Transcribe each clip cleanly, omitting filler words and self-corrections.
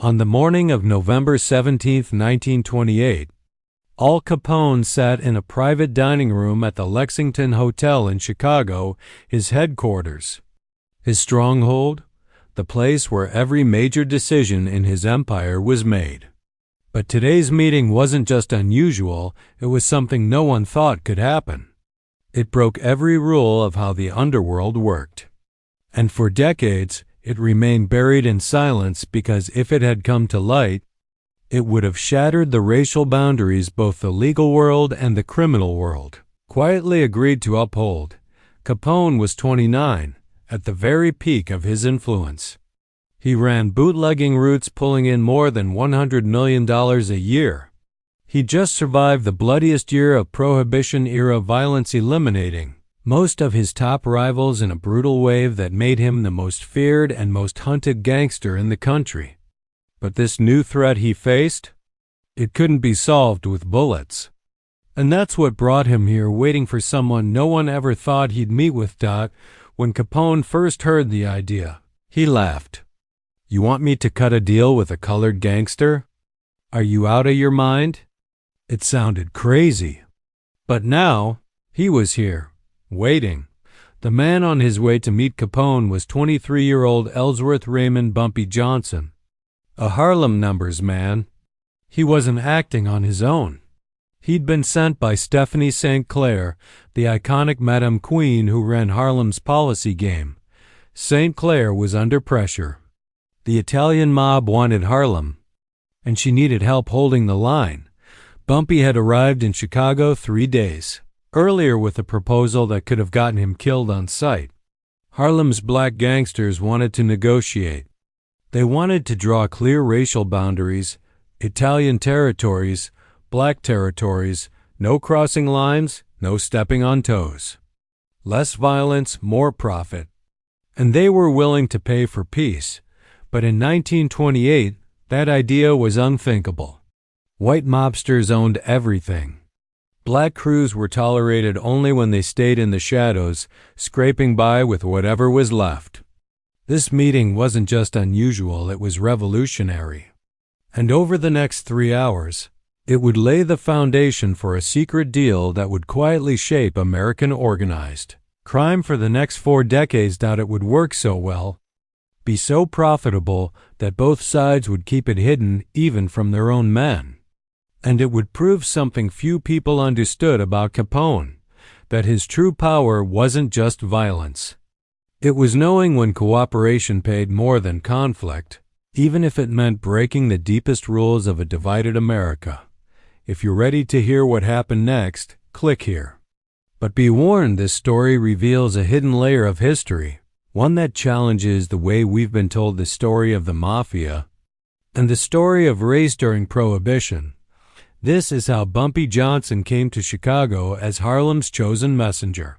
On the morning of November 17, 1928, Al Capone sat in a private dining room at the Lexington Hotel in Chicago, his headquarters, his stronghold, the place where every major decision in his empire was made. But today's meeting wasn't just unusual, it was something no one thought could happen. It broke every rule of how the underworld worked. And for decades, it remained buried in silence because if it had come to light, it would have shattered the racial boundaries both the legal world and the criminal world quietly agreed to uphold. Capone was 29, at the very peak of his influence. He ran bootlegging routes pulling in more than $100 million a year. He just survived the bloodiest year of Prohibition-era violence, eliminating most of his top rivals in a brutal wave that made him the most feared and most hunted gangster in the country. But this new threat he faced, it couldn't be solved with bullets. And that's what brought him here, waiting for someone no one ever thought he'd meet with. When Capone first heard the idea, he laughed. "You want me to cut a deal with a colored gangster? Are you out of your mind?" It sounded crazy. But now, he was here, waiting. The man on his way to meet Capone was 23-year-old Ellsworth Raymond Bumpy Johnson, a Harlem numbers man. He wasn't acting on his own. He'd been sent by Stephanie St. Clair, the iconic Madame Queen who ran Harlem's policy game. St. Clair was under pressure. The Italian mob wanted Harlem, and she needed help holding the line. Bumpy had arrived in Chicago 3 days earlier with a proposal that could have gotten him killed on sight. Harlem's black gangsters wanted to negotiate. They wanted to draw clear racial boundaries, Italian territories, black territories, no crossing lines, no stepping on toes. Less violence, more profit. And they were willing to pay for peace. But in 1928, that idea was unthinkable. White mobsters owned everything. Black crews were tolerated only when they stayed in the shadows, scraping by with whatever was left. This meeting wasn't just unusual, it was revolutionary. And over the next 3 hours, it would lay the foundation for a secret deal that would quietly shape American organized crime for the next 4 decades. It would work so well, be so profitable, that both sides would keep it hidden even from their own men. And it would prove something few people understood about Capone, that his true power wasn't just violence. It was knowing when cooperation paid more than conflict, even if it meant breaking the deepest rules of a divided America. If you're ready to hear what happened next, click here. But be warned, this story reveals a hidden layer of history, one that challenges the way we've been told the story of the Mafia and the story of race during Prohibition. This is how Bumpy Johnson came to Chicago as Harlem's chosen messenger.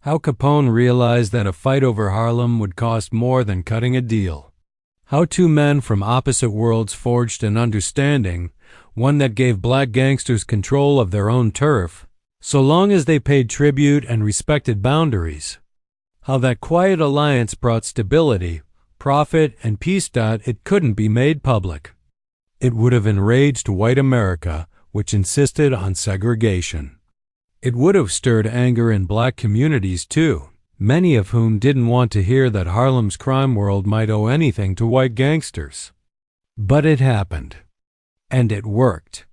How Capone realized that a fight over Harlem would cost more than cutting a deal. How 2 men from opposite worlds forged an understanding, one that gave black gangsters control of their own turf, so long as they paid tribute and respected boundaries. How that quiet alliance brought stability, profit, and peace. It couldn't be made public. It would have enraged white America, which insisted on segregation. It would have stirred anger in black communities too, many of whom didn't want to hear that Harlem's crime world might owe anything to white gangsters. But it happened. And it worked.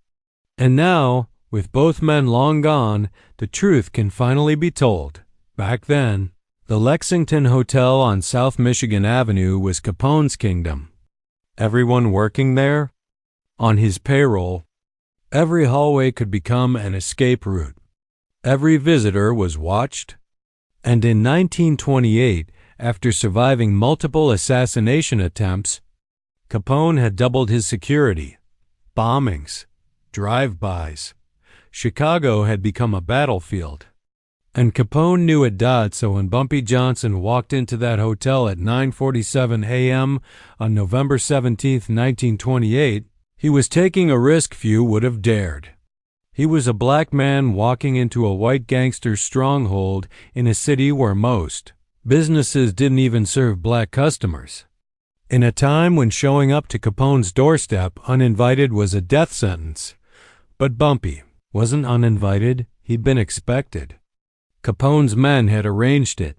And now, with both men long gone, the truth can finally be told. Back then, the Lexington Hotel on South Michigan Avenue was Capone's kingdom. Everyone working there? On his payroll. Every hallway could become an escape route. Every visitor was watched. And in 1928, after surviving multiple assassination attempts, Capone had doubled his security. Bombings, drive-bys. Chicago had become a battlefield. And Capone knew it. So when Bumpy Johnson walked into that hotel at 9:47 a.m. on November 17, 1928, he was taking a risk few would have dared. He was a black man walking into a white gangster stronghold in a city where most businesses didn't even serve black customers. In a time when showing up to Capone's doorstep uninvited was a death sentence. But Bumpy wasn't uninvited, he'd been expected. Capone's men had arranged it.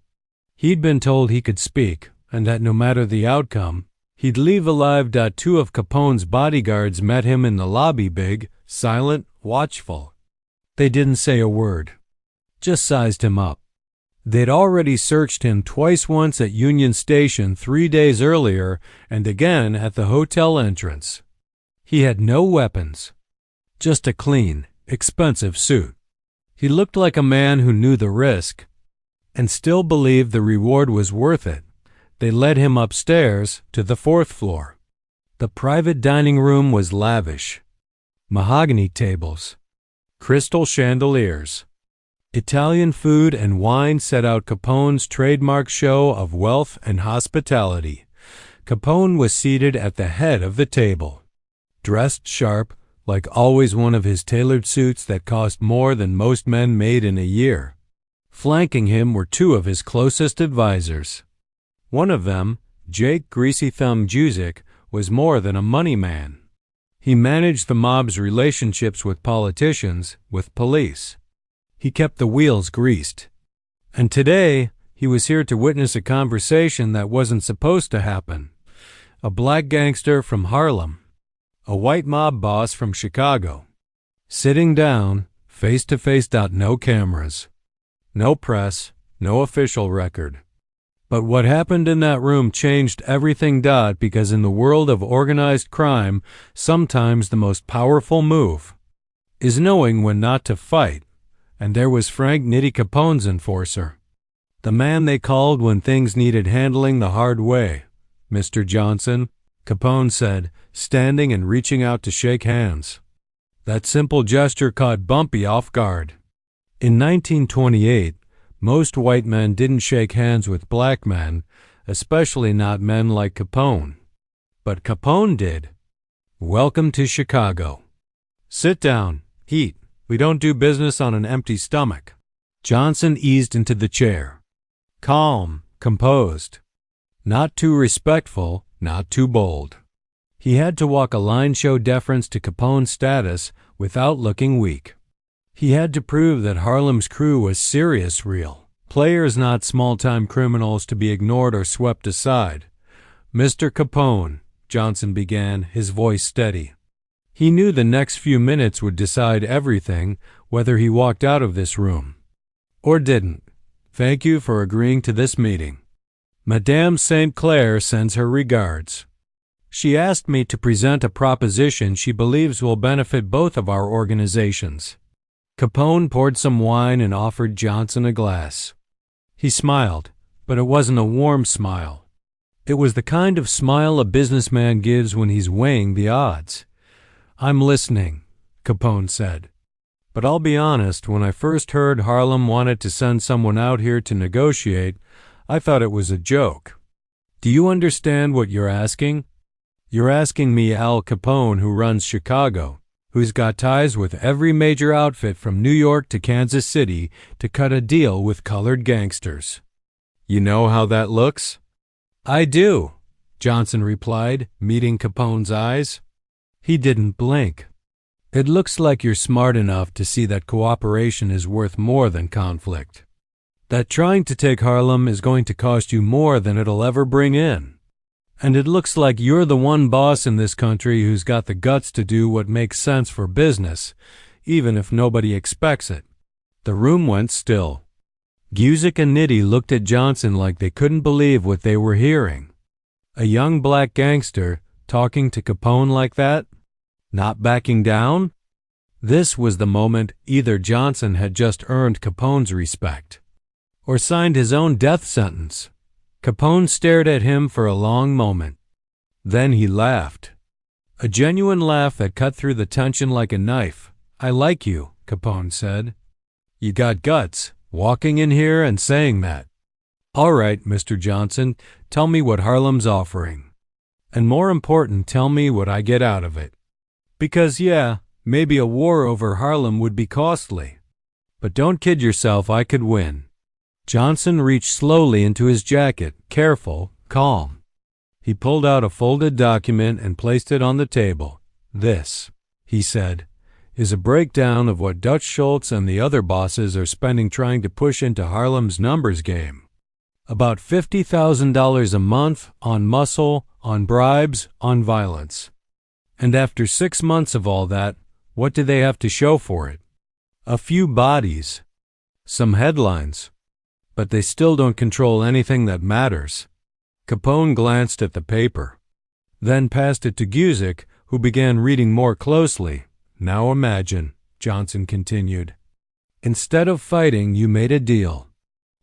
He'd been told he could speak, and that no matter the outcome, he'd leave alive. Two of Capone's bodyguards met him in the lobby, big, silent, watchful. They didn't say a word, just sized him up. They'd already searched him twice, once at Union Station 3 days earlier and again at the hotel entrance. He had no weapons, just a clean, expensive suit. He looked like a man who knew the risk and still believed the reward was worth it. They led him upstairs to the 4th floor. The private dining room was lavish. Mahogany tables, crystal chandeliers. Italian food and wine set out Capone's trademark show of wealth and hospitality. Capone was seated at the head of the table, dressed sharp, like always, one of his tailored suits that cost more than most men made in a year. Flanking him were 2 of his closest advisors. One of them, Jake Greasy Thumb Jusic, was more than a money man. He managed the mob's relationships with politicians, with police. He kept the wheels greased. And today, he was here to witness a conversation that wasn't supposed to happen. A black gangster from Harlem, a white mob boss from Chicago, sitting down, face to face. No cameras, no press, no official record. But what happened in that room changed everything. Because in the world of organized crime, sometimes the most powerful move is knowing when not to fight. And there was Frank Nitty Capone's enforcer, the man they called when things needed handling the hard way. Mr. Johnson, Capone said, standing and reaching out to shake hands. That simple gesture caught Bumpy off guard. In 1928, most white men didn't shake hands with black men, especially not men like Capone. But Capone did. Welcome to Chicago. Sit down, eat. We don't do business on an empty stomach. Johnson eased into the chair. Calm, composed. Not too respectful, not too bold. He had to walk a line, show deference to Capone's status without looking weak. He had to prove that Harlem's crew was serious, real players, not small-time criminals to be ignored or swept aside. Mr. Capone, Johnson began, his voice steady. He knew the next few minutes would decide everything, whether he walked out of this room or didn't. Thank you for agreeing to this meeting. Madame St. Clair sends her regards. She asked me to present a proposition she believes will benefit both of our organizations. Capone poured some wine and offered Johnson a glass. He smiled, but it wasn't a warm smile. It was the kind of smile a businessman gives when he's weighing the odds. I'm listening, Capone said. But I'll be honest, when I first heard Harlem wanted to send someone out here to negotiate, I thought it was a joke. Do you understand what you're asking? You're asking me, Al Capone, who runs Chicago, who's got ties with every major outfit from New York to Kansas City, to cut a deal with colored gangsters. You know how that looks? I do, Johnson replied, meeting Capone's eyes. He didn't blink. It looks like you're smart enough to see that cooperation is worth more than conflict. That trying to take Harlem is going to cost you more than it'll ever bring in. And it looks like you're the one boss in this country who's got the guts to do what makes sense for business, even if nobody expects it. The room went still. Guzik and Nitty looked at Johnson like they couldn't believe what they were hearing. A young black gangster talking to Capone like that? Not backing down? This was the moment either Johnson had just earned Capone's respect or signed his own death sentence. Capone stared at him for a long moment. Then he laughed. A genuine laugh that cut through the tension like a knife. I like you, Capone said. You got guts, walking in here and saying that. All right, Mr. Johnson, tell me what Harlem's offering. And more important, tell me what I get out of it. Because, yeah, maybe a war over Harlem would be costly. But don't kid yourself, I could win. Johnson reached slowly into his jacket, careful, calm. He pulled out a folded document and placed it on the table. "This," he said, "is a breakdown of what Dutch Schultz and the other bosses are spending trying to push into Harlem's numbers game. About $50,000 a month on muscle, on bribes, on violence. And after 6 months of all that, what do they have to show for it? A few bodies, some headlines, but they still don't control anything that matters." Capone glanced at the paper, then passed it to Guzik, who began reading more closely. "Now imagine," Johnson continued. "Instead of fighting, you made a deal.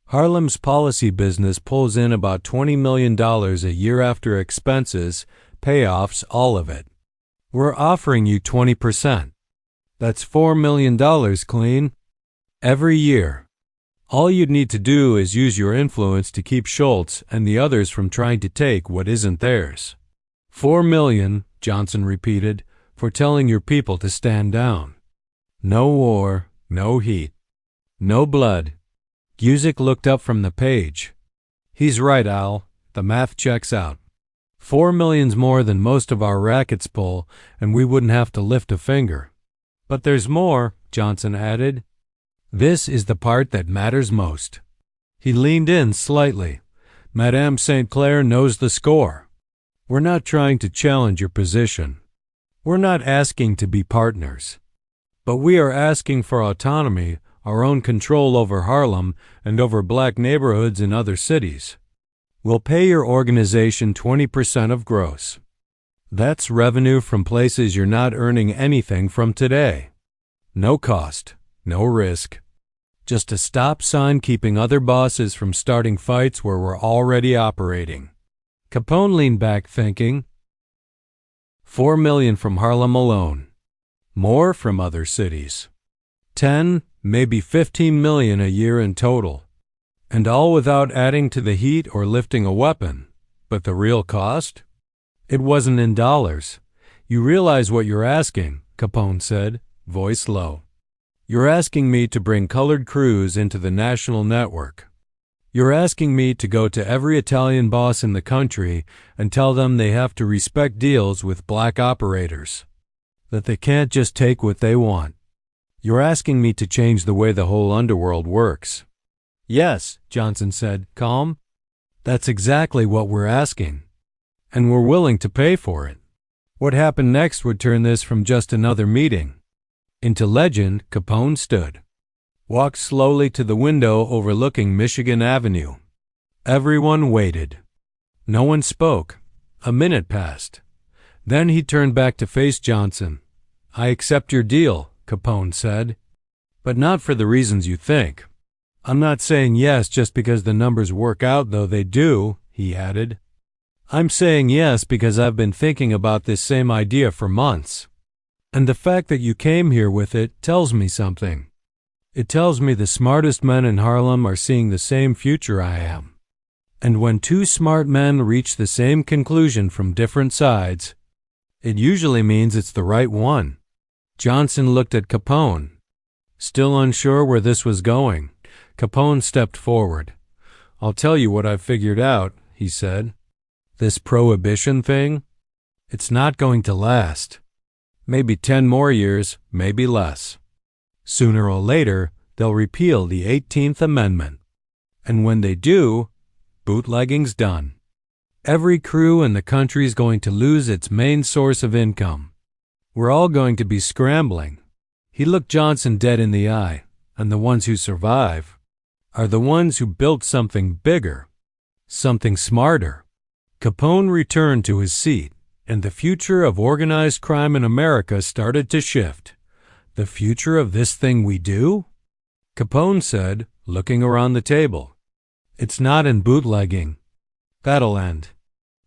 Harlem's policy business pulls in about $20 million a year after expenses, payoffs, all of it. We're offering you 20%. That's $4 million clean. Every year. All you'd need to do is use your influence to keep Schultz and the others from trying to take what isn't theirs. 4 million, Johnson repeated, for telling your people to stand down. No war, no heat, no blood." Guzik looked up from the page. "He's right, Al. The math checks out. 4 million's more than most of our rackets pull, and we wouldn't have to lift a finger. But there's more," Johnson added. "This is the part that matters most." He leaned in slightly. "Madame St. Clair knows the score. We're not trying to challenge your position. We're not asking to be partners. But we are asking for autonomy, our own control over Harlem and over black neighborhoods in other cities. We'll pay your organization 20% of gross. That's revenue from places you're not earning anything from today. No cost. No risk. Just a stop sign keeping other bosses from starting fights where we're already operating." Capone leaned back thinking. 4 million from Harlem alone. More from other cities. 10, maybe 15 million a year in total. And all without adding to the heat or lifting a weapon. But the real cost? It wasn't in dollars. "You realize what you're asking," Capone said, voice low. "You're asking me to bring colored crews into the national network. You're asking me to go to every Italian boss in the country and tell them they have to respect deals with black operators, that they can't just take what they want. You're asking me to change the way the whole underworld works." "Yes," Johnson said, calm. "That's exactly what we're asking. And we're willing to pay for it." What happened next would turn this from just another meeting into legend. Capone stood, walked slowly to the window overlooking Michigan Avenue. Everyone waited. No one spoke. A minute passed. Then he turned back to face Johnson. "I accept your deal," Capone said. "But not for the reasons you think. I'm not saying yes just because the numbers work out, though they do," he added. "I'm saying yes because I've been thinking about this same idea for months. And the fact that you came here with it tells me something. It tells me the smartest men in Harlem are seeing the same future I am. And when two smart men reach the same conclusion from different sides, it usually means it's the right one." Johnson looked at Capone. Still unsure where this was going, Capone stepped forward. "I'll tell you what I've figured out," he said. "This prohibition thing, it's not going to last. Maybe 10 more years, maybe less. Sooner or later, they'll repeal the 18th Amendment. And when they do, bootlegging's done. Every crew in the country's going to lose its main source of income. We're all going to be scrambling." He looked Johnson dead in the eye, "and the ones who survive are the ones who built something bigger, something smarter." Capone returned to his seat, and the future of organized crime in America started to shift. "The future of this thing we do?" Capone said, looking around the table. "It's not in bootlegging. That'll end.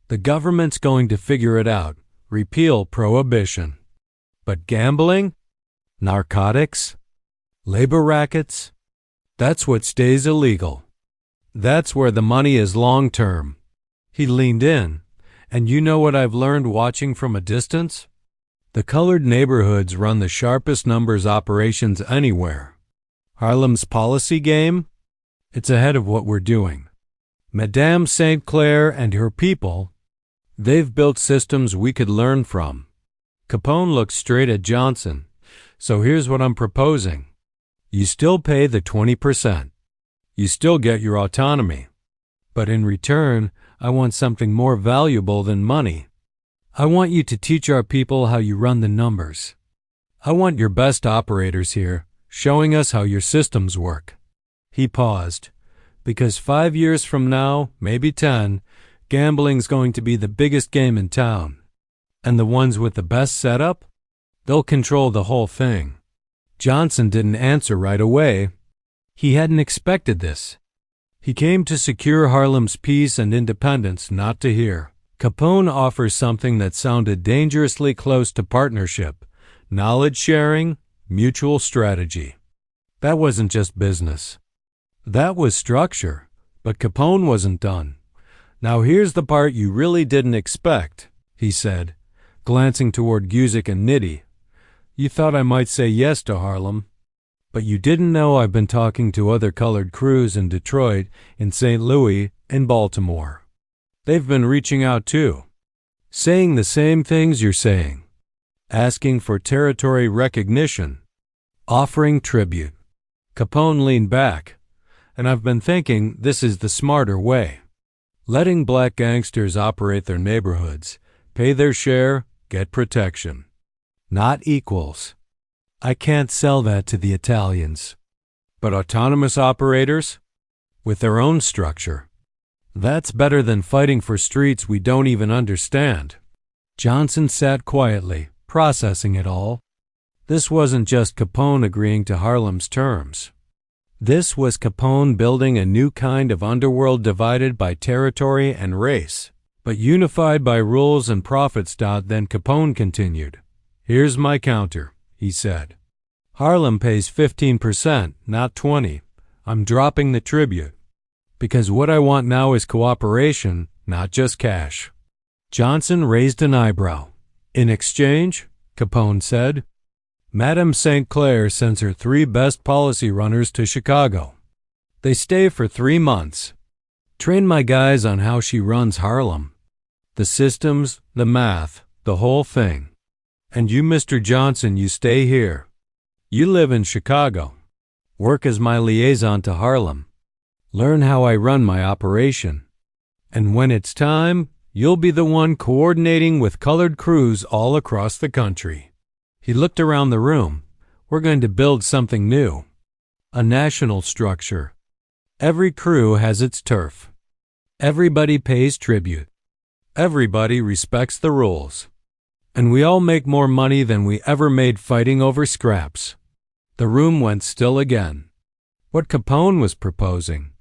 The government's going to figure it out, repeal prohibition. But gambling? Narcotics? Labor rackets? That's what stays illegal. That's where the money is long term." He leaned in. "And you know what I've learned watching from a distance? The colored neighborhoods run the sharpest numbers operations anywhere. Harlem's policy game? It's ahead of what we're doing. Madame St. Clair and her people, They've built systems we could learn from. Capone looked straight at Johnson. So here's what I'm proposing. You still pay the 20%. You still get your autonomy. But in return, I want something more valuable than money. I want you to teach our people how you run the numbers. I want your best operators here, showing us how your systems work. He paused. Because 5 years from now, maybe 10, gambling's going to be the biggest game in town. And the ones with the best setup? They'll control the whole thing. Johnson didn't answer right away. He hadn't expected this. He came to secure Harlem's peace and independence, not to hear. Capone offers something that sounded dangerously close to partnership, knowledge sharing, mutual strategy. That wasn't just business. That was structure, but Capone wasn't done. Now here's the part you really didn't expect, he said, glancing toward Guzik and Nitti. You thought I might say yes to Harlem, but you didn't know I've been talking to other colored crews in Detroit, in St. Louis, and Baltimore. They've been reaching out too, saying the same things you're saying, asking for territory recognition, offering tribute. Capone leaned back, and I've been thinking this is the smarter way. Letting black gangsters operate their neighborhoods, pay their share, get protection. Not equals. I can't sell that to the Italians. But autonomous operators? With their own structure. That's better than fighting for streets we don't even understand. Johnson sat quietly, processing it all. This wasn't just Capone agreeing to Harlem's terms. This was Capone building a new kind of underworld divided by territory and race, but unified by rules and profits. Then Capone continued. Here's my counter, he said. Harlem pays 15%, not 20%. I'm dropping the tribute. Because what I want now is cooperation, not just cash. Johnson raised an eyebrow. In exchange, Capone said, Madame St. Clair sends her 3 best policy runners to Chicago. They stay for 3 months. Train my guys on how she runs Harlem. The systems, the math, the whole thing. And you, Mr. Johnson, you stay here. You live in Chicago. Work as my liaison to Harlem. Learn how I run my operation. And when it's time, you'll be the one coordinating with colored crews all across the country. He looked around the room. We're going to build something new. A national structure. Every crew has its turf. Everybody pays tribute. Everybody respects the rules. And we all make more money than we ever made fighting over scraps. The room went still again. What Capone was proposing.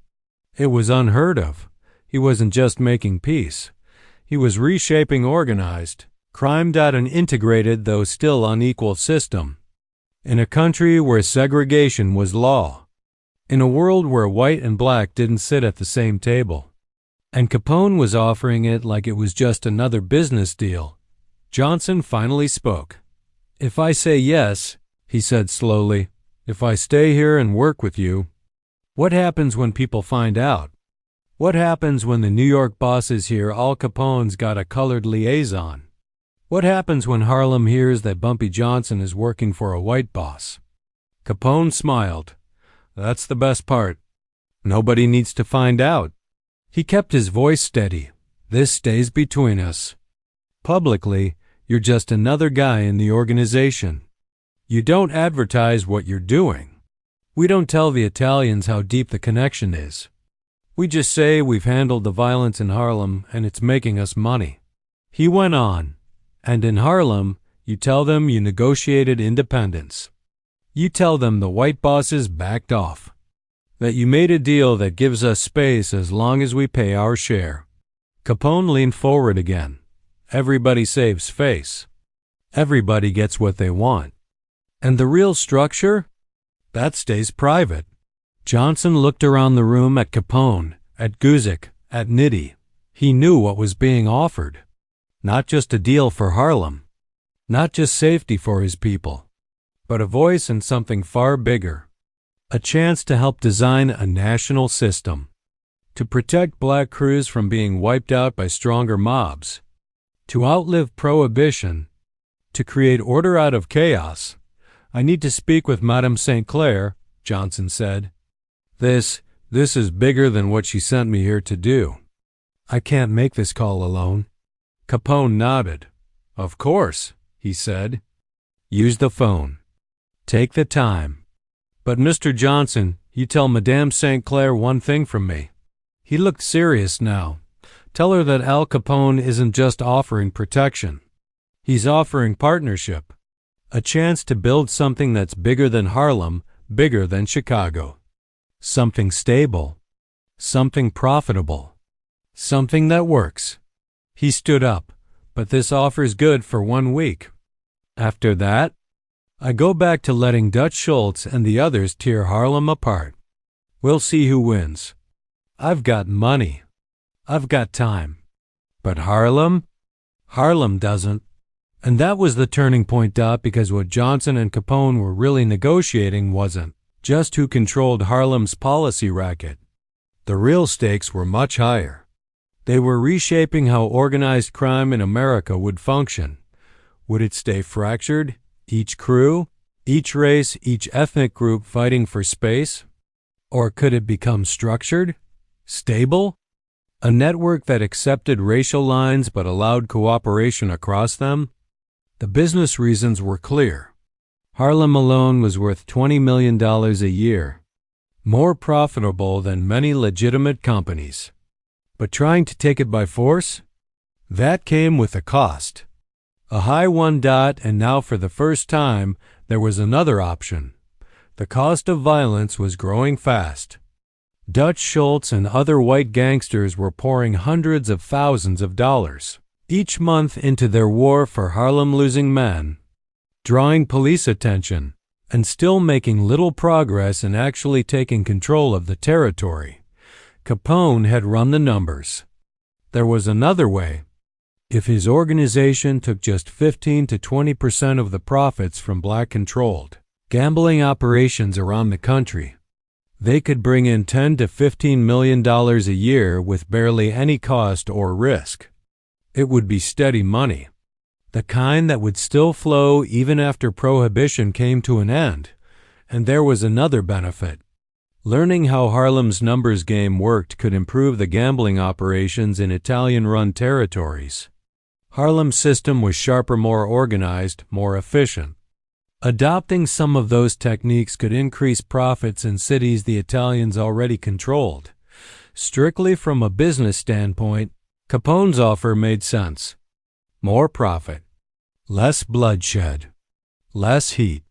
It was unheard of. He wasn't just making peace. He was reshaping organized, crime. An integrated though still unequal system. In a country where segregation was law. In a world where white and black didn't sit at the same table. And Capone was offering it like it was just another business deal. Johnson finally spoke. If I say yes, he said slowly, if I stay here and work with you, what happens when people find out? What happens when the New York bosses hear Al Capone's got a colored liaison? What happens when Harlem hears that Bumpy Johnson is working for a white boss? Capone smiled. That's the best part. Nobody needs to find out. He kept his voice steady. This stays between us. Publicly, you're just another guy in the organization. You don't advertise what you're doing. We don't tell the Italians how deep the connection is. We just say we've handled the violence in Harlem and it's making us money. He went on, and in Harlem, you tell them you negotiated independence. You tell them the white bosses backed off. That you made a deal that gives us space as long as we pay our share. Capone leaned forward again. Everybody saves face. Everybody gets what they want. And the real structure? That stays private. Johnson looked around the room at Capone, at Guzik, at Nitti. He knew what was being offered. Not just a deal for Harlem. Not just safety for his people. But a voice in something far bigger. A chance to help design a national system. To protect black crews from being wiped out by stronger mobs. To outlive prohibition, to create order out of chaos, I need to speak with Madame St. Clair, Johnson said. This is bigger than what she sent me here to do. I can't make this call alone. Capone nodded. Of course, he said. Use the phone. Take the time. But Mr. Johnson, you tell Madame St. Clair one thing from me. He looked serious now. Tell her that Al Capone isn't just offering protection. He's offering partnership. A chance to build something that's bigger than Harlem, bigger than Chicago. Something stable. Something profitable. Something that works. He stood up. But this offer's good for 1 week. After that, I go back to letting Dutch Schultz and the others tear Harlem apart. We'll see who wins. I've got money. I've got time. But Harlem? Harlem doesn't. And that was the turning point, because what Johnson and Capone were really negotiating wasn't just who controlled Harlem's policy racket. The real stakes were much higher. They were reshaping how organized crime in America would function. Would it stay fractured? Each crew, each race, each ethnic group fighting for space? Or could it become structured? Stable? A network that accepted racial lines but allowed cooperation across them? The business reasons were clear. Harlem alone was worth $20 million a year, more profitable than many legitimate companies. But trying to take it by force? That came with a cost. A high one. And now for the first time, there was another option. The cost of violence was growing fast. Dutch Schultz and other white gangsters were pouring hundreds of thousands of dollars each month into their war for Harlem losing men, drawing police attention, and still making little progress in actually taking control of the territory. Capone had run the numbers. There was another way. If his organization took just 15 to 20% of the profits from black-controlled gambling operations around the country, they could bring in $10 to $15 million a year with barely any cost or risk. It would be steady money, the kind that would still flow even after prohibition came to an end. And there was another benefit. Learning how Harlem's numbers game worked could improve the gambling operations in Italian-run territories. Harlem's system was sharper, more organized, more efficient. Adopting some of those techniques could increase profits in cities the Italians already controlled. Strictly from a business standpoint, Capone's offer made sense. More profit, less bloodshed, less heat,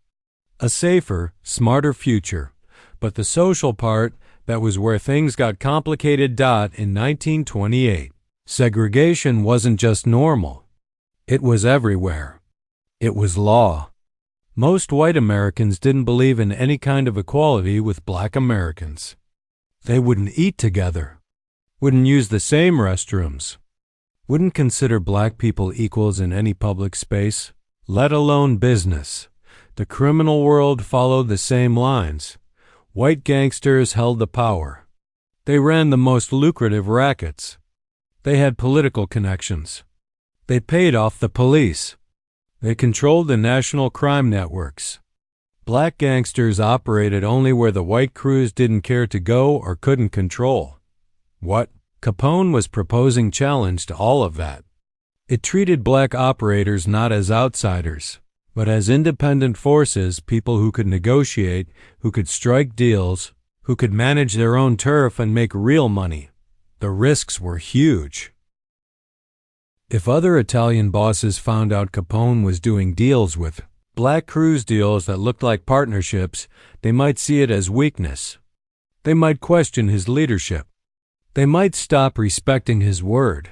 a safer, smarter future. But the social part, that was where things got complicated. In 1928, segregation wasn't just normal. It was everywhere. It was law. Most white Americans didn't believe in any kind of equality with black Americans. They wouldn't eat together, wouldn't use the same restrooms, wouldn't consider black people equals in any public space, let alone business. The criminal world followed the same lines. White gangsters held the power. They ran the most lucrative rackets. They had political connections. They paid off the police. They controlled the national crime networks. Black gangsters operated only where the white crews didn't care to go or couldn't control. What? Capone was proposing challenged all of that. It treated black operators not as outsiders, but as independent forces, people who could negotiate, who could strike deals, who could manage their own turf and make real money. The risks were huge. If other Italian bosses found out Capone was doing deals with black crews, deals that looked like partnerships, they might see it as weakness. They might question his leadership. They might stop respecting his word.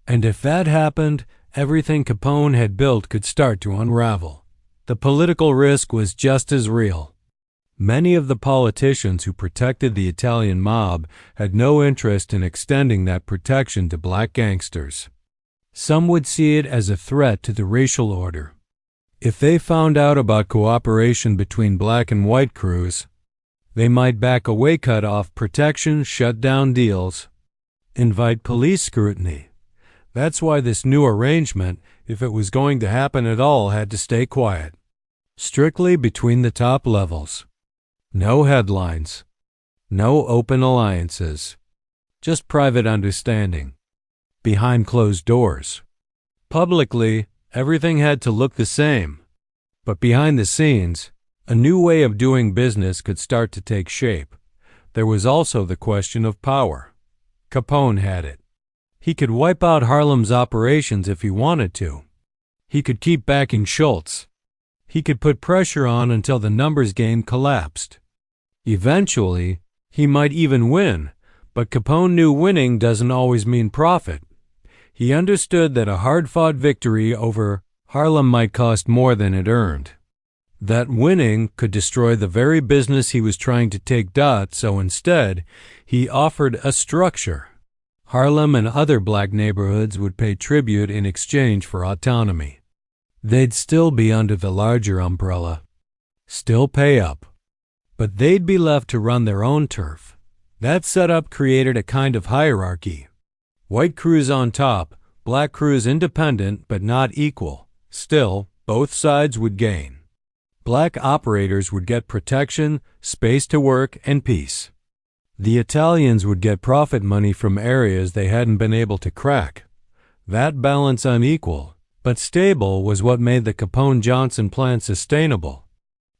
And if that happened, everything Capone had built could start to unravel. The political risk was just as real. Many of the politicians who protected the Italian mob had no interest in extending that protection to black gangsters. Some would see it as a threat to the racial order. If they found out about cooperation between black and white crews, they might back away, cut off protection, shut down deals, invite police scrutiny. That's why this new arrangement, if it was going to happen at all, had to stay quiet. Strictly between the top levels. No headlines. No open alliances. Just private understanding. Behind closed doors. Publicly, everything had to look the same. But behind the scenes, a new way of doing business could start to take shape. There was also the question of power. Capone had it. He could wipe out Harlem's operations if he wanted to. He could keep backing Schultz. He could put pressure on until the numbers game collapsed. Eventually, he might even win, but Capone knew winning doesn't always mean profit. He understood that a hard-fought victory over Harlem might cost more than it earned. That winning could destroy the very business he was trying to take. So instead, he offered a structure. Harlem and other black neighborhoods would pay tribute in exchange for autonomy. They'd still be under the larger umbrella, still pay up, but they'd be left to run their own turf. That setup created a kind of hierarchy. White crews on top, black crews independent but not equal. Still, both sides would gain. Black operators would get protection, space to work, and peace. The Italians would get profit money from areas they hadn't been able to crack. That balance, unequal but stable, was what made the Capone-Johnson plan sustainable.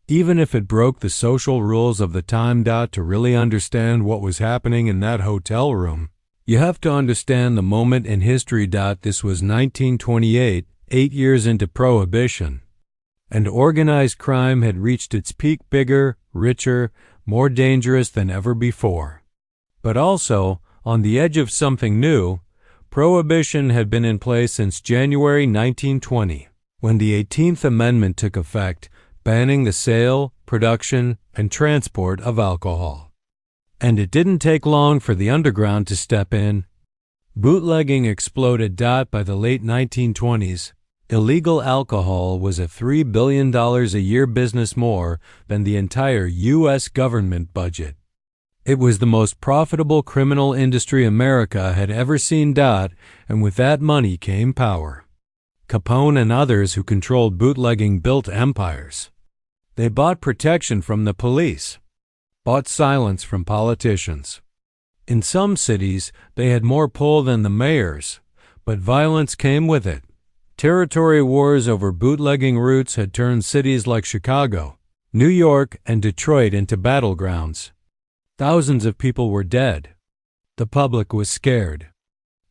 Even if it broke the social rules of the time. To really understand what was happening in that hotel room, you have to understand the moment in history. This was 1928, 8 years into Prohibition, and organized crime had reached its peak, bigger, richer, more dangerous than ever before. But also, on the edge of something new. Prohibition had been in place since January 1920, when the 18th Amendment took effect, banning the sale, production, and transport of alcohol. And it didn't take long for the underground to step in. Bootlegging exploded. By the late 1920s, illegal alcohol was a $3 billion a year business, more than the entire U.S. government budget. It was the most profitable criminal industry America had ever seen. And with that money came power. Capone and others who controlled bootlegging built empires. They bought protection from the police, bought silence from politicians. In some cities, they had more pull than the mayors, but violence came with it. Territory wars over bootlegging routes had turned cities like Chicago, New York, and Detroit into battlegrounds. Thousands of people were dead. The public was scared.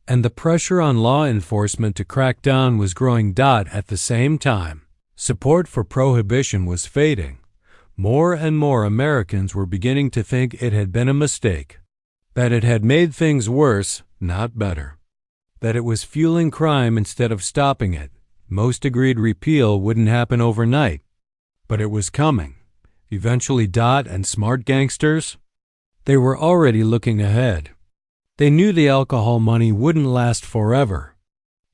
And the pressure on law enforcement to crack down was growing. At the same time, support for prohibition was fading. More and more Americans were beginning to think it had been a mistake, that it had made things worse, not better, that it was fueling crime instead of stopping it. Most agreed repeal wouldn't happen overnight, but it was coming. Eventually. And smart gangsters? They were already looking ahead. They knew the alcohol money wouldn't last forever.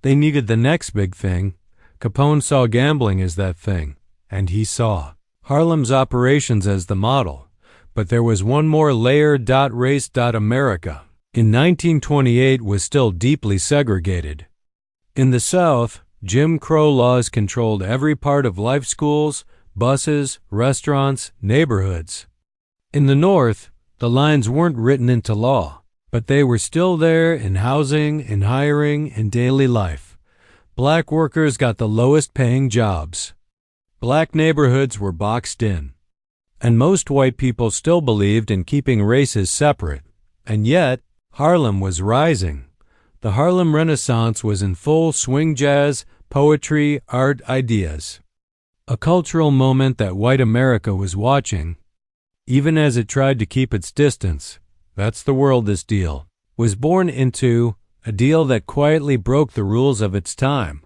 They needed the next big thing. Capone saw gambling as that thing, and he saw Harlem's operations as the model. But there was one more layer. Race. America in 1928 was still deeply segregated. In the South, Jim Crow laws controlled every part of life: schools, buses, restaurants, neighborhoods. In the North, the lines weren't written into law, but they were still there in housing, in hiring, in daily life. Black workers got the lowest paying jobs. Black neighborhoods were boxed in. And most white people still believed in keeping races separate. And yet, Harlem was rising. The Harlem Renaissance was in full swing: jazz, poetry, art, ideas. A cultural moment that white America was watching, even as it tried to keep its distance. That's the world this deal was born into, a deal that quietly broke the rules of its time,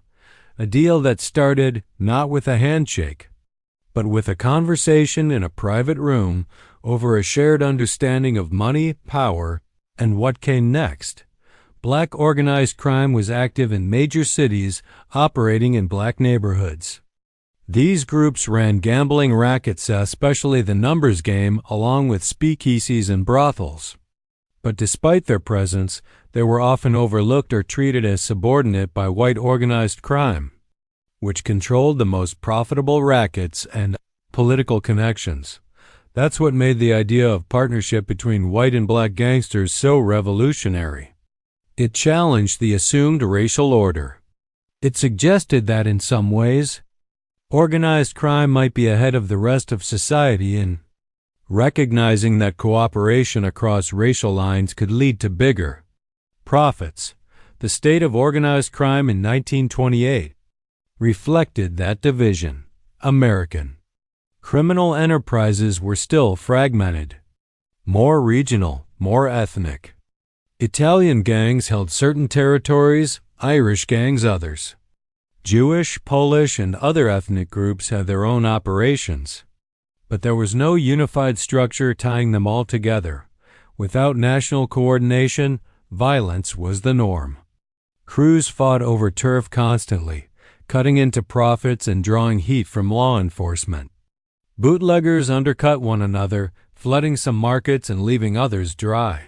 a deal that started not with a handshake, but with a conversation in a private room over a shared understanding of money, power, and what came next. Black organized crime was active in major cities, operating in black neighborhoods. These groups ran gambling rackets, especially the numbers game, along with speakeasies and brothels. But despite their presence, they were often overlooked or treated as subordinate by white organized crime, which controlled the most profitable rackets and political connections. That's what made the idea of partnership between white and black gangsters so revolutionary. It challenged the assumed racial order. It suggested that in some ways, organized crime might be ahead of the rest of society in recognizing that cooperation across racial lines could lead to bigger profits. The state of organized crime in 1928 reflected that division. American criminal enterprises were still fragmented, more regional, more ethnic. Italian gangs held certain territories, Irish gangs others. Jewish, Polish, and other ethnic groups had their own operations, but there was no unified structure tying them all together. Without national coordination, violence was the norm. Crews fought over turf constantly, cutting into profits and drawing heat from law enforcement. Bootleggers undercut one another, flooding some markets and leaving others dry.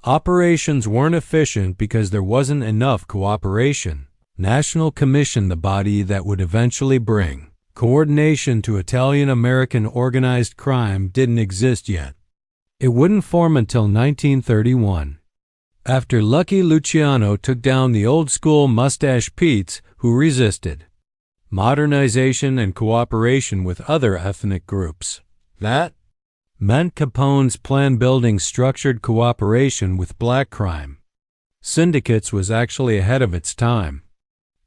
Operations weren't efficient because there wasn't enough cooperation. National Commission, the body that would eventually bring coordination to Italian-American organized crime, didn't exist yet. It wouldn't form until 1931, after Lucky Luciano took down the old-school Mustache Petes who resisted modernization and cooperation with other ethnic groups. That meant Capone's plan building structured cooperation with black crime syndicates was actually ahead of its time.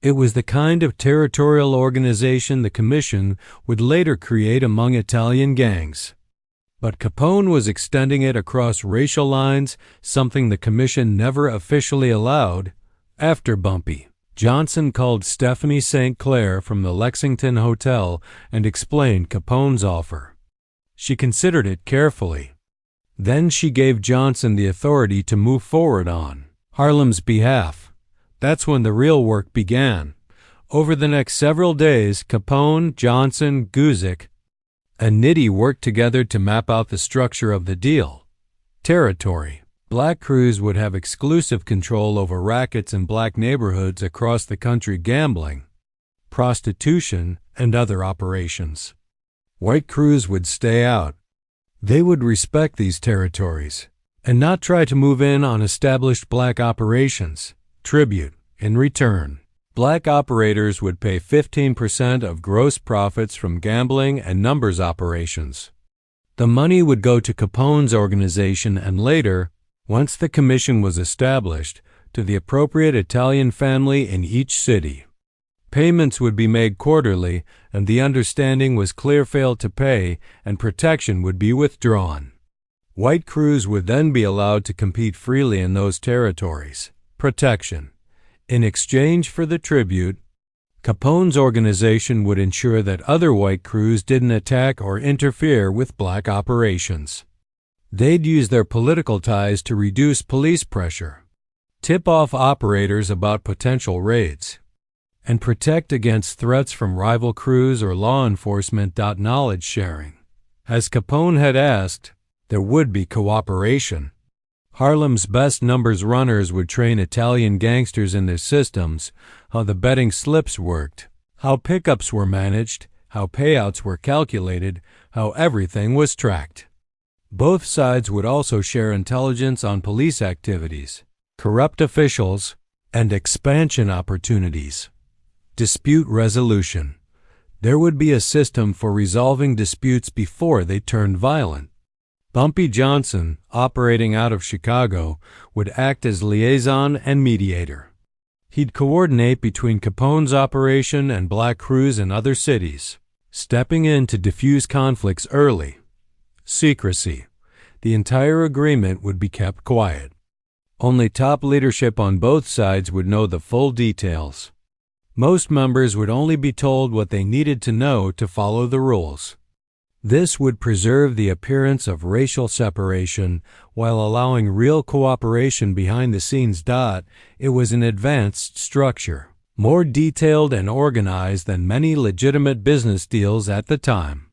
It was the kind of territorial organization the Commission would later create among Italian gangs. But Capone was extending it across racial lines, something the Commission never officially allowed. After Bumpy Johnson called Stephanie St. Clair from the Lexington Hotel and explained Capone's offer. She considered it carefully. Then she gave Johnson the authority to move forward on Harlem's behalf. That's when the real work began. Over the next several days, Capone, Johnson, Guzik, and Nitti worked together to map out the structure of the deal. Territory. Black crews would have exclusive control over rackets in black neighborhoods across the country, gambling, prostitution, and other operations. White crews would stay out. They would respect these territories and not try to move in on established black operations. Tribute. In return, black operators would pay 15% of gross profits from gambling and numbers operations. The money would go to Capone's organization and later, once the commission was established, to the appropriate Italian family in each city. Payments would be made quarterly, and the understanding was clear failed to pay, and protection would be withdrawn. White crews would then be allowed to compete freely in those territories. Protection. In exchange for the tribute, Capone's organization would ensure that other white crews didn't attack or interfere with black operations. They'd use their political ties to reduce police pressure, tip off operators about potential raids, and protect against threats from rival crews or law enforcement. Knowledge sharing. As Capone had asked, there would be cooperation. Harlem's best numbers runners would train Italian gangsters in their systems, how the betting slips worked, how pickups were managed, how payouts were calculated, how everything was tracked. Both sides would also share intelligence on police activities, corrupt officials, and expansion opportunities. Dispute resolution. There would be a system for resolving disputes before they turned violent. Bumpy Johnson, operating out of Chicago, would act as liaison and mediator. He'd coordinate between Capone's operation and black crews in other cities, stepping in to diffuse conflicts early. Secrecy. The entire agreement would be kept quiet. Only top leadership on both sides would know the full details. Most members would only be told what they needed to know to follow the rules. This would preserve the appearance of racial separation while allowing real cooperation behind the scenes. It was an advanced structure, more detailed and organized than many legitimate business deals at the time.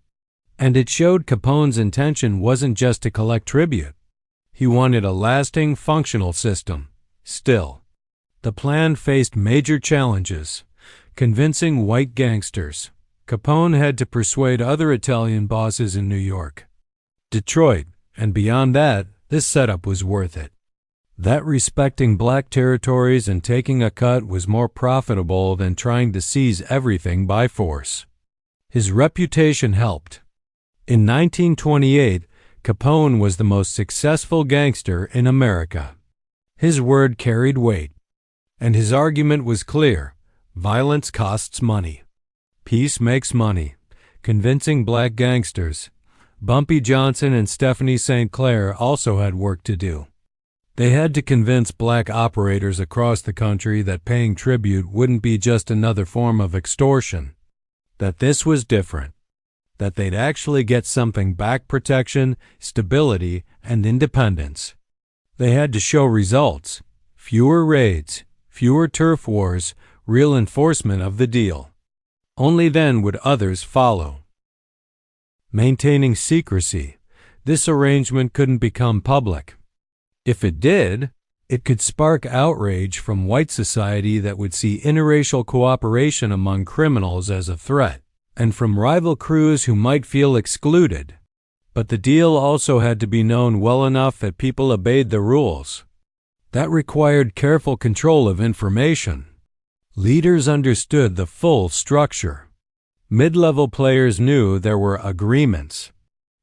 And it showed Capone's intention wasn't just to collect tribute. He wanted a lasting, functional system. Still, the plan faced major challenges. Convincing white gangsters. Capone had to persuade other Italian bosses in New York, Detroit, and beyond that, this setup was worth it. That respecting black territories and taking a cut was more profitable than trying to seize everything by force. His reputation helped. In 1928, Capone was the most successful gangster in America. His word carried weight, and his argument was clear: violence costs money. Peace makes money. Convincing black gangsters. Bumpy Johnson and Stephanie St. Clair also had work to do. They had to convince black operators across the country that paying tribute wouldn't be just another form of extortion, that this was different, that they'd actually get something back: protection, stability, and independence. They had to show results: fewer raids, fewer turf wars, real enforcement of the deal. Only then would others follow. Maintaining secrecy. This arrangement couldn't become public. If it did, it could spark outrage from white society that would see interracial cooperation among criminals as a threat, and from rival crews who might feel excluded. But the deal also had to be known well enough that people obeyed the rules. That required careful control of information. Leaders understood the full structure. Mid-level players knew there were agreements,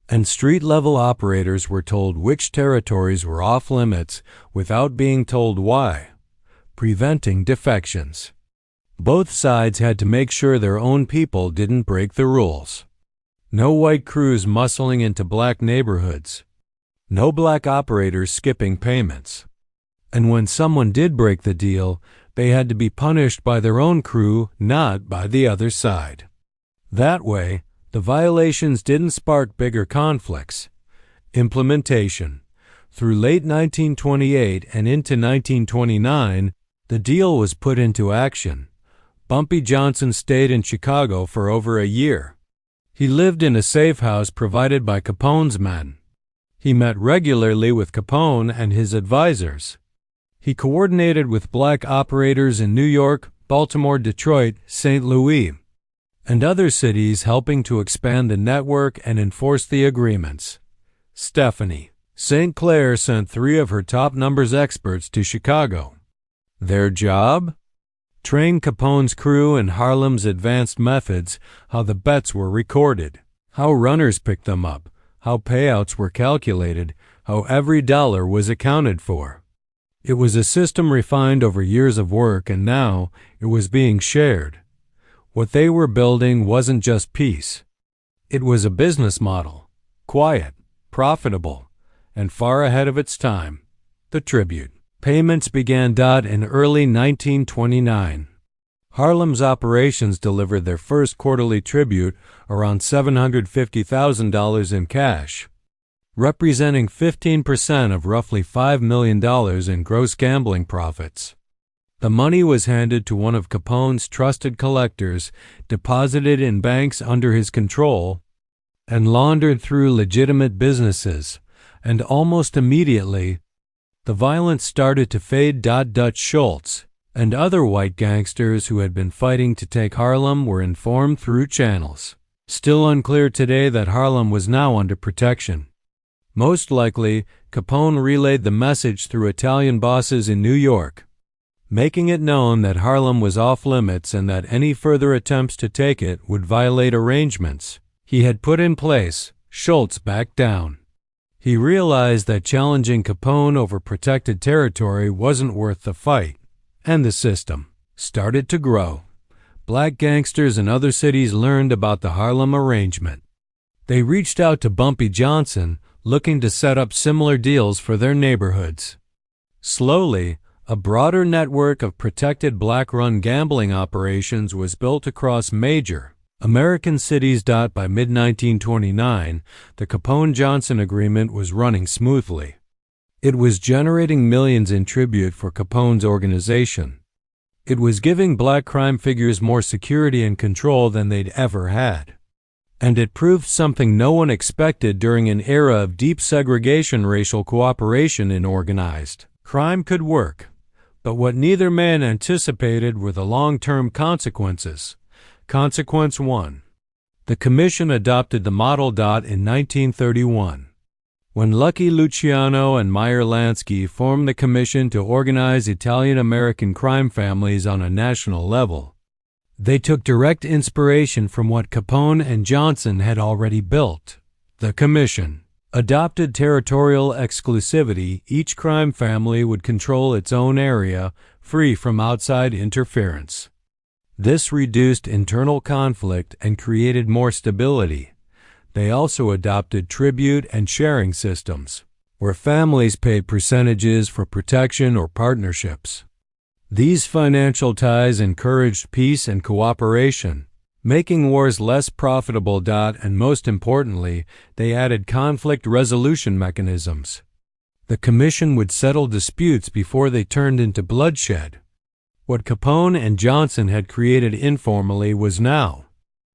and street-level operators were told which territories were off-limits without being told why, preventing defections. Both sides had to make sure their own people didn't break the rules. No white crews muscling into black neighborhoods. No black operators skipping payments. And when someone did break the deal, they had to be punished by their own crew, not by the other side. That way, the violations didn't spark bigger conflicts. Implementation. Through late 1928 and into 1929, the deal was put into action. Bumpy Johnson stayed in Chicago for over a year. He lived in a safe house provided by Capone's men. He met regularly with Capone and his advisors. He coordinated with black operators in New York, Baltimore, Detroit, St. Louis, and other cities, helping to expand the network and enforce the agreements. Stephanie St. Clair sent 3 of her top numbers experts to Chicago. Their job? Train Capone's crew in Harlem's advanced methods, how the bets were recorded, how runners picked them up, how payouts were calculated, how every dollar was accounted for. It was a system refined over years of work, and now it was being shared. What they were building wasn't just peace. It was a business model, quiet, profitable, and far ahead of its time. The tribute. Payments began in early 1929. Harlem's operations delivered their first quarterly tribute, around $750,000 in cash, representing 15% of roughly $5 million in gross gambling profits. The money was handed to one of Capone's trusted collectors, deposited in banks under his control, and laundered through legitimate businesses, and almost immediately, the violence started to fade. Dutch Schultz and other white gangsters who had been fighting to take Harlem were informed through channels. Still unclear today that Harlem was now under protection. Most likely, Capone relayed the message through Italian bosses in New York, making it known that Harlem was off-limits and that any further attempts to take it would violate arrangements he had put in place. Schultz backed down. He realized that challenging Capone over protected territory wasn't worth the fight, and the system started to grow. Black gangsters in other cities learned about the Harlem arrangement. They reached out to Bumpy Johnson, looking to set up similar deals for their neighborhoods. Slowly, a broader network of protected black-run gambling operations was built across major American cities. By mid-1929, the Capone-Johnson agreement was running smoothly. It was generating millions in tribute for Capone's organization. It was giving black crime figures more security and control than they'd ever had. And it proved something no one expected during an era of deep segregation. Racial cooperation in organized crime could work, but what neither man anticipated were the long-term consequences. Consequence 1. The Commission adopted the model. In 1931, when Lucky Luciano and Meyer Lansky formed the Commission to organize Italian-American crime families on a national level, they took direct inspiration from what Capone and Johnson had already built. The Commission adopted territorial exclusivity. Each crime family would control its own area, free from outside interference. This reduced internal conflict and created more stability. They also adopted tribute and sharing systems, where families paid percentages for protection or partnerships. These financial ties encouraged peace and cooperation, making wars less profitable. And most importantly, they added conflict resolution mechanisms. The Commission would settle disputes before they turned into bloodshed. What Capone and Johnson had created informally was now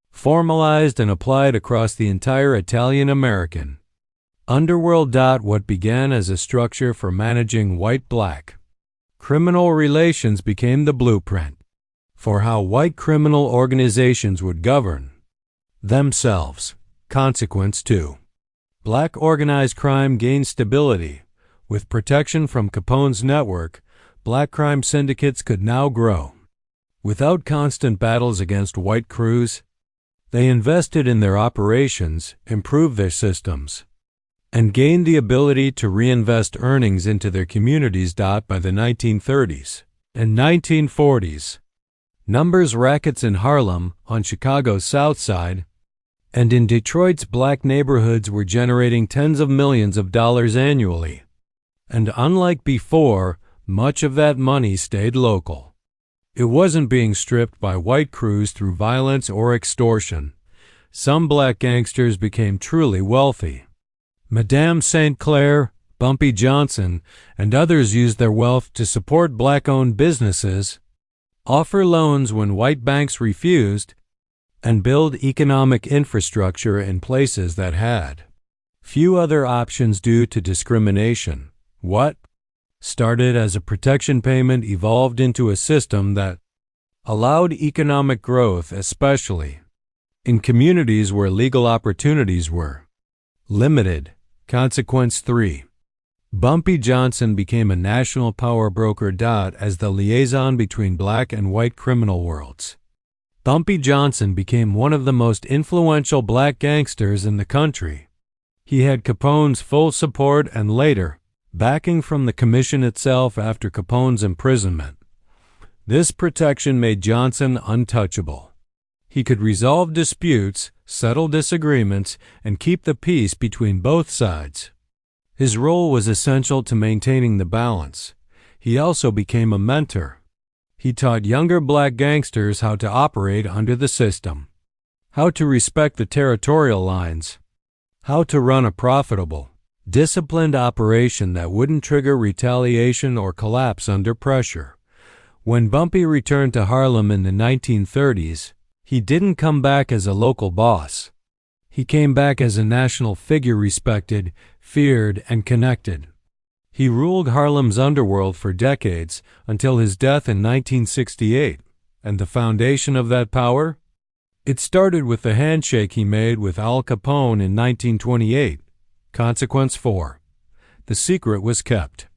formalized and applied across the entire Italian-American underworld. What began as a structure for managing white-black criminal relations became the blueprint for how white criminal organizations would govern themselves. Consequence 2. Black organized crime gained stability. With protection from Capone's network, black crime syndicates could now grow. Without constant battles against white crews, they invested in their operations, improved their systems, and gained the ability to reinvest earnings into their communities. By the 1930s and 1940s, numbers rackets in Harlem, on Chicago's South Side, and in Detroit's black neighborhoods were generating tens of millions of dollars annually. And unlike before, much of that money stayed local. It wasn't being stripped by white crews through violence or extortion. Some black gangsters became truly wealthy. Madame St. Clair, Bumpy Johnson, and others used their wealth to support black-owned businesses, offer loans when white banks refused, and build economic infrastructure in places that had few other options due to discrimination. What started as a protection payment evolved into a system that allowed economic growth, especially in communities where legal opportunities were limited. Consequence 3. Bumpy Johnson became a national power broker. As the liaison between black and white criminal worlds, Bumpy Johnson became one of the most influential black gangsters in the country. He had Capone's full support and later backing from the Commission itself after Capone's imprisonment. This protection made Johnson untouchable. He could resolve disputes, settle disagreements, and keep the peace between both sides. His role was essential to maintaining the balance. He also became a mentor. He taught younger black gangsters how to operate under the system, how to respect the territorial lines, how to run a profitable, disciplined operation that wouldn't trigger retaliation or collapse under pressure. When Bumpy returned to Harlem in the 1930s, he didn't come back as a local boss. He came back as a national figure, respected, feared, and connected. He ruled Harlem's underworld for decades until his death in 1968. And the foundation of that power? It started with the handshake he made with Al Capone in 1928. Consequence 4. The secret was kept.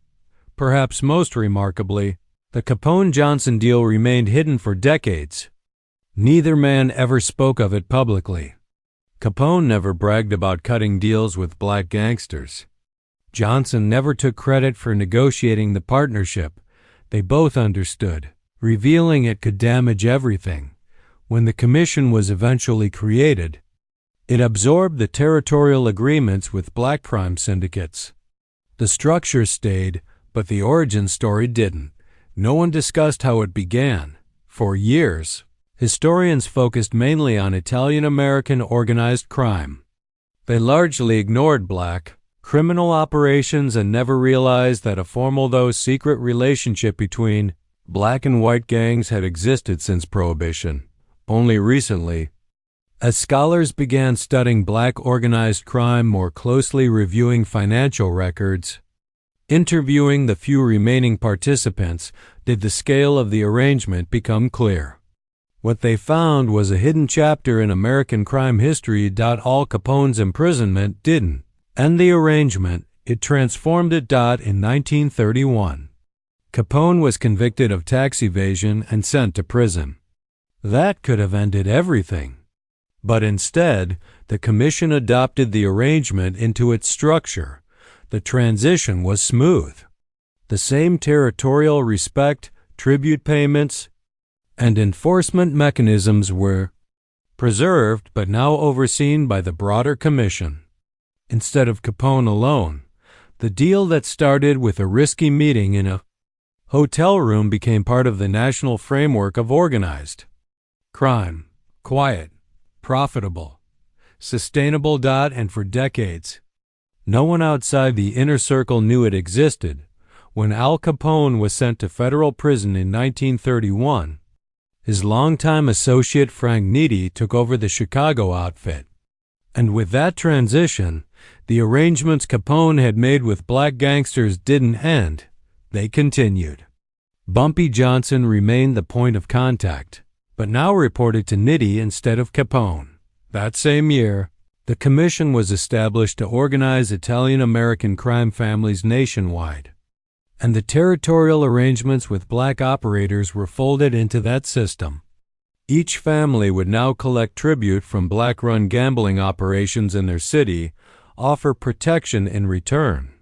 Perhaps most remarkably, the Capone-Johnson deal remained hidden for decades. Neither man ever spoke of it publicly. Capone never bragged about cutting deals with black gangsters. Johnson never took credit for negotiating the partnership. They both understood, revealing it could damage everything. When the Commission was eventually created, it absorbed the territorial agreements with black crime syndicates. The structure stayed, but the origin story didn't. No one discussed how it began. For years, historians focused mainly on Italian-American organized crime. They largely ignored black criminal operations and never realized that a formal though secret relationship between black and white gangs had existed since Prohibition. Only recently, As scholars began studying black organized crime more closely, reviewing financial records, interviewing the few remaining participants, did the scale of the arrangement become clear. What they found was a hidden chapter in American crime history. Al Capone's imprisonment didn't end the arrangement, it transformed it. In 1931, Capone was convicted of tax evasion and sent to prison. That could have ended everything. But instead, the commission adopted the arrangement into its structure. The transition was smooth. The same territorial respect, tribute payments, and enforcement mechanisms were preserved but now overseen by the broader commission. Instead of Capone alone, the deal that started with a risky meeting in a hotel room became part of the national framework of organized crime. Quiet, profitable, sustainable. And for decades, no one outside the inner circle knew it existed. When Al Capone was sent to federal prison in 1931, his longtime associate Frank Nitti took over the Chicago outfit. And with that transition, the arrangements Capone had made with black gangsters didn't end, they continued. Bumpy Johnson remained the point of contact, but now reported to Nitti instead of Capone. That same year, the commission was established to organize Italian-American crime families nationwide, and the territorial arrangements with black operators were folded into that system. Each family would now collect tribute from black-run gambling operations in their city, offer protection in return,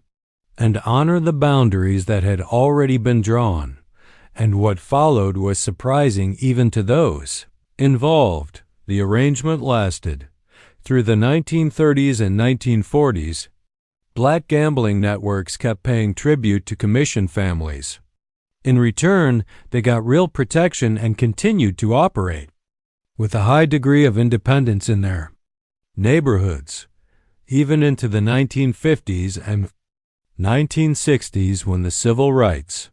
and honor the boundaries that had already been drawn. And what followed was surprising even to those involved. The arrangement lasted through the 1930s and 1940s. Black gambling networks kept paying tribute to commission families. In return, they got real protection and continued to operate with a high degree of independence in their neighborhoods, even into the 1950s and 1960s, when the civil rights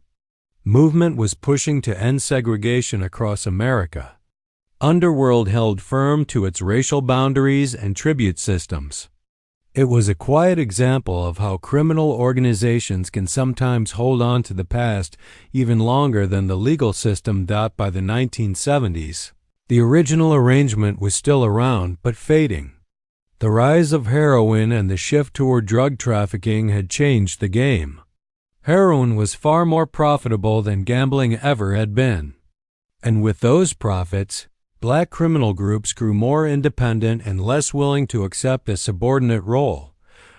movement was pushing to end segregation across America. Underworld held firm to its racial boundaries and tribute systems. It was a quiet example of how criminal organizations can sometimes hold on to the past even longer than the legal system. By the 1970s, the original arrangement was still around but fading. The rise of heroin and the shift toward drug trafficking had changed the game. Heroin was far more profitable than gambling ever had been. And with those profits, black criminal groups grew more independent and less willing to accept a subordinate role.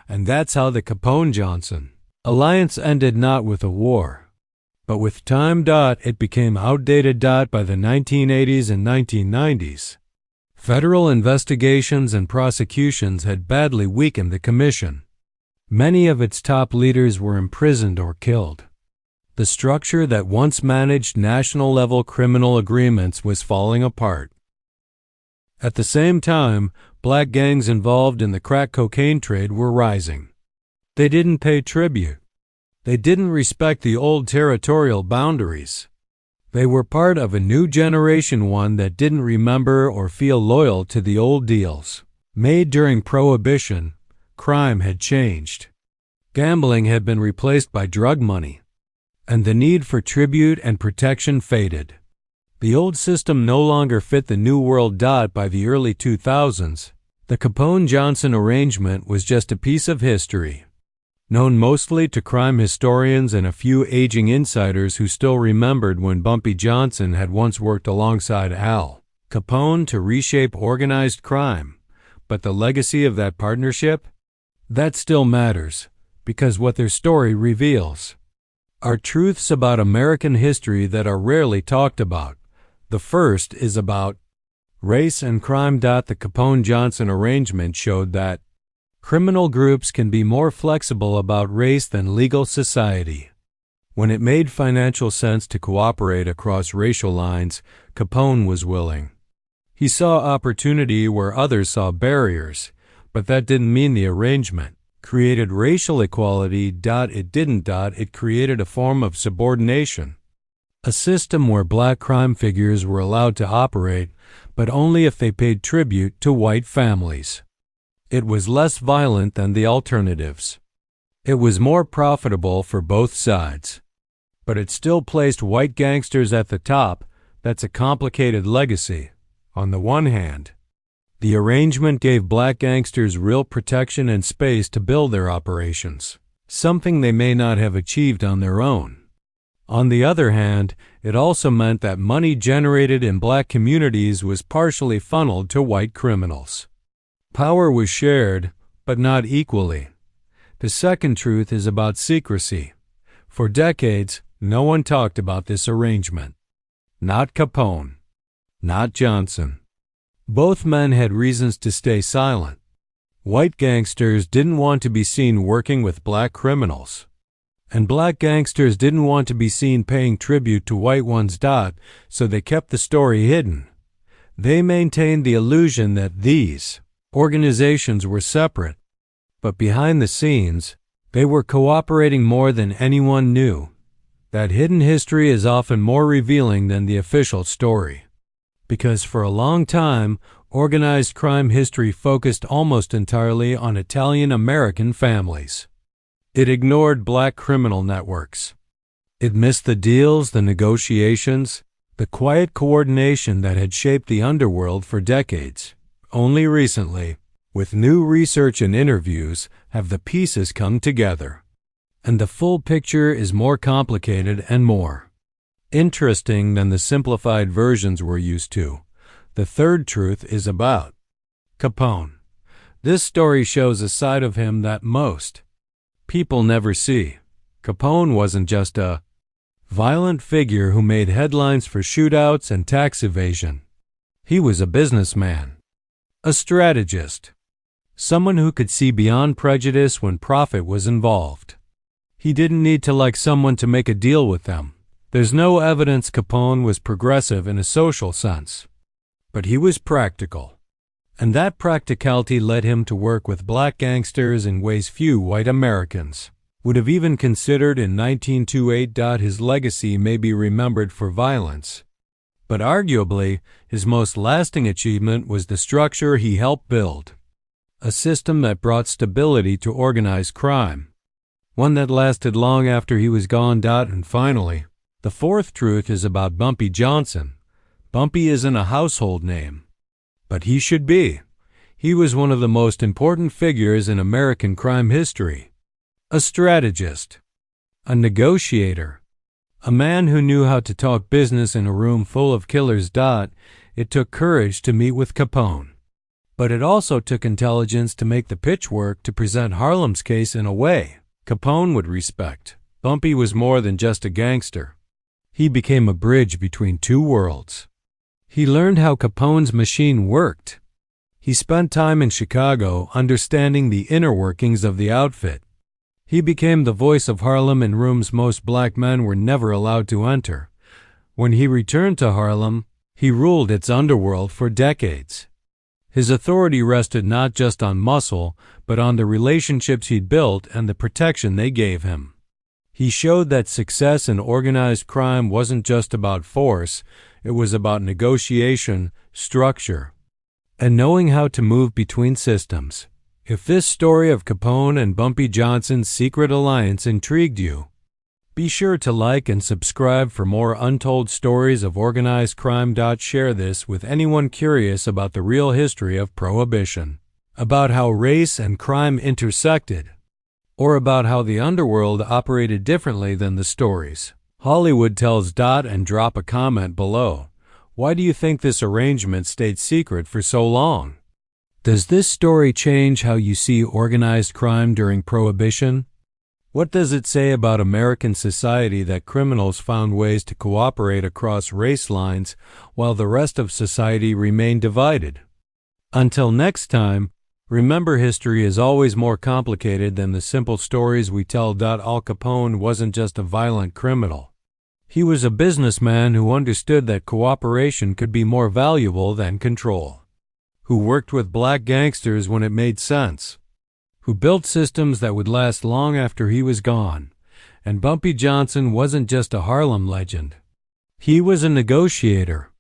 And that's how the Capone-Johnson alliance ended, not with a war, but with time. It became outdated. By the 1980s and 1990s, federal investigations and prosecutions had badly weakened the commission. Many of its top leaders were imprisoned or killed. The structure that once managed national-level criminal agreements was falling apart. At the same time, black gangs involved in the crack cocaine trade were rising. They didn't pay tribute. They didn't respect the old territorial boundaries. They were part of a new generation, one that didn't remember or feel loyal to the old deals made during Prohibition. Crime had changed. Gambling had been replaced by drug money, and the need for tribute and protection faded. The old system no longer fit the new world. By the early 2000s, the Capone-Johnson arrangement was just a piece of history, known mostly to crime historians and a few aging insiders who still remembered when Bumpy Johnson had once worked alongside Al Capone to reshape organized crime. But the legacy of that partnership? That still matters, because what their story reveals are truths about American history that are rarely talked about. The first is about race and crime. The Capone-Johnson arrangement showed that criminal groups can be more flexible about race than legal society. When it made financial sense to cooperate across racial lines, Capone was willing. He saw opportunity where others saw barriers, but that didn't mean the arrangement created racial equality. It didn't. It created a form of subordination, a system where black crime figures were allowed to operate, but only if they paid tribute to white families. It was less violent than the alternatives. It was more profitable for both sides. But it still placed white gangsters at the top. That's a complicated legacy. On the one hand, the arrangement gave black gangsters real protection and space to build their operations, something they may not have achieved on their own. On the other hand, it also meant that money generated in black communities was partially funneled to white criminals. Power was shared, but not equally. The second truth is about secrecy. For decades, no one talked about this arrangement. Not Capone. Not Johnson. Both men had reasons to stay silent. White gangsters didn't want to be seen working with black criminals. And black gangsters didn't want to be seen paying tribute to white ones. So they kept the story hidden. They maintained the illusion that these organizations were separate. But behind the scenes, they were cooperating more than anyone knew. That hidden history is often more revealing than the official story. Because for a long time, organized crime history focused almost entirely on Italian-American families. It ignored black criminal networks. It missed the deals, the negotiations, the quiet coordination that had shaped the underworld for decades. Only recently, with new research and interviews, have the pieces come together. And the full picture is more complicated and more interesting than the simplified versions we're used to. The third truth is about Capone. This story shows a side of him that most people never see. Capone wasn't just a violent figure who made headlines for shootouts and tax evasion. He was a businessman, a strategist, someone who could see beyond prejudice when profit was involved. He didn't need to like someone to make a deal with them. There's no evidence Capone was progressive in a social sense. But he was practical. And that practicality led him to work with black gangsters in ways few white Americans would have even considered. In 1928, his legacy may be remembered for violence. But arguably, his most lasting achievement was the structure he helped build. A system that brought stability to organized crime. One that lasted long after he was gone. And finally, the fourth truth is about Bumpy Johnson. Bumpy isn't a household name, but he should be. He was one of the most important figures in American crime history. A strategist, a negotiator, a man who knew how to talk business in a room full of killers. It took courage to meet with Capone, but it also took intelligence to make the pitch work to present Harlem's case in a way Capone would respect. Bumpy was more than just a gangster. He became a bridge between two worlds. He learned how Capone's machine worked. He spent time in Chicago understanding the inner workings of the outfit. He became the voice of Harlem in rooms most black men were never allowed to enter. When he returned to Harlem, he ruled its underworld for decades. His authority rested not just on muscle, but on the relationships he'd built and the protection they gave him. He showed that success in organized crime wasn't just about force, it was about negotiation, structure, and knowing how to move between systems. If this story of Capone and Bumpy Johnson's secret alliance intrigued you, be sure to like and subscribe for more untold stories of organized crime. Share this with anyone curious about the real history of Prohibition, about how race and crime intersected, or about how the underworld operated differently than the stories Hollywood tells. And drop a comment below. Why do you think this arrangement stayed secret for so long? Does this story change how you see organized crime during Prohibition? What does it say about American society that criminals found ways to cooperate across race lines while the rest of society remained divided? Until next time, remember, history is always more complicated than the simple stories we tell. Al Capone wasn't just a violent criminal. He was a businessman who understood that cooperation could be more valuable than control, who worked with black gangsters when it made sense, who built systems that would last long after he was gone. And Bumpy Johnson wasn't just a Harlem legend. He was a negotiator,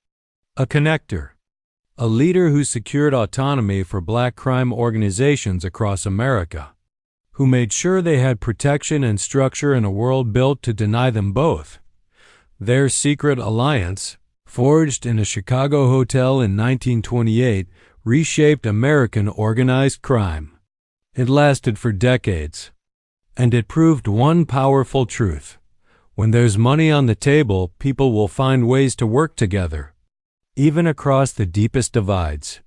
a connector, a leader who secured autonomy for black crime organizations across America, who made sure they had protection and structure in a world built to deny them both. Their secret alliance, forged in a Chicago hotel in 1928, reshaped American organized crime. It lasted for decades, and it proved one powerful truth. When there's money on the table, people will find ways to work together, even across the deepest divides.